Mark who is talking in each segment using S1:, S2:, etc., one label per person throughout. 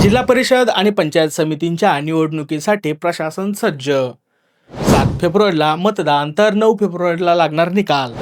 S1: जिल्हा परिषद आणि पंचायत समितींच्या निवडणुकीसाठी प्रशासन सज्ज. 7 फेब्रुवारीला मतदान तर 9 फेब्रुवारीला लागणार निकाल.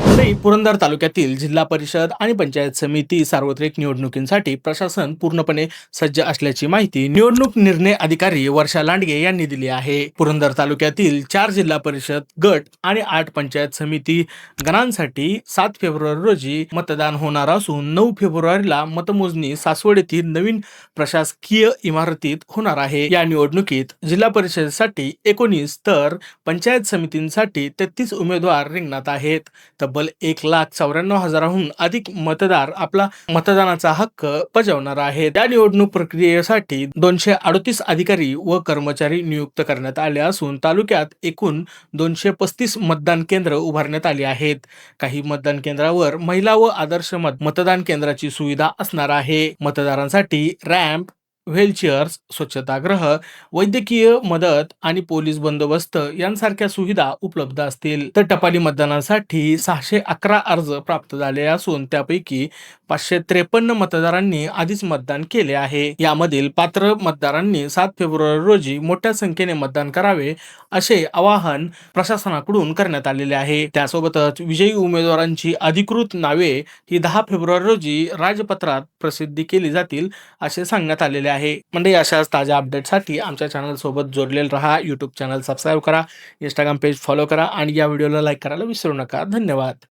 S1: पुरंदर तालुक्यातील जिल्हा परिषद आणि पंचायत समिती सार्वत्रिक निवडणुकीसाठी प्रशासन पूर्णपणे सज्ज असल्याची माहिती निवडणूक निर्णय अधिकारी वर्षा लांडगे यांनी दिली आहे. पुरंदर तालुक्यातील 4 जिल्हा परिषद गट आणि 8 पंचायत समिती गणांसाठी 7 फेब्रुवारी रोजी मतदान होणार असून 9 फेब्रुवारीला मतमोजणी सासवड येथील नवीन प्रशासकीय इमारतीत होणार आहे. या निवडणुकीत जिल्हा परिषदेसाठी 19 तर पंचायत समितींसाठी 33 उमेदवार रिंगणात आहेत. तब्बल 1,94,000हून अधिक मतदार आपला मतदानाचा हक्क बजावणार आहेत. या निवडणूक प्रक्रियेसाठी 238 अधिकारी व कर्मचारी नियुक्त करण्यात आले असून तालुक्यात एकूण 235 मतदान केंद्र उभारण्यात आली आहेत. काही मतदान केंद्रावर महिला व आदर्श मतदान केंद्राची सुविधा असणार आहे. मतदारांसाठी रॅम्प, व्हीलचेअर्स, स्वच्छतागृह, वैद्यकीय मदत आणि पोलीस बंदोबस्त यांसारख्या सुविधा उपलब्ध असतील. तर टपाली मतदानासाठी 611 अर्ज प्राप्त झाले असून त्यापैकी 553 मतदारांनी आधीच मतदान केले आहे. यामधील पात्र मतदारांनी 7 फेब्रुवारी रोजी मोठ्या संख्येने मतदान करावे असे आवाहन प्रशासनाकडून करण्यात आलेले आहे. त्यासोबतच विजयी उमेदवारांची अधिकृत नावे ही 10 फेब्रुवारी रोजी राजपत्रात प्रसिद्धी केली जातील असे सांगण्यात आलेले आहे. म्हणजे अशाच ताज्या अपडेटसाठी आमच्या चॅनल सोबत जोडलेले रहा. यूट्यूब चॅनल सबस्क्राईब करा, इंस्टाग्राम पेज फॉलो करा आणि या व्हिडिओला लाईक करायला विसरू नका. धन्यवाद.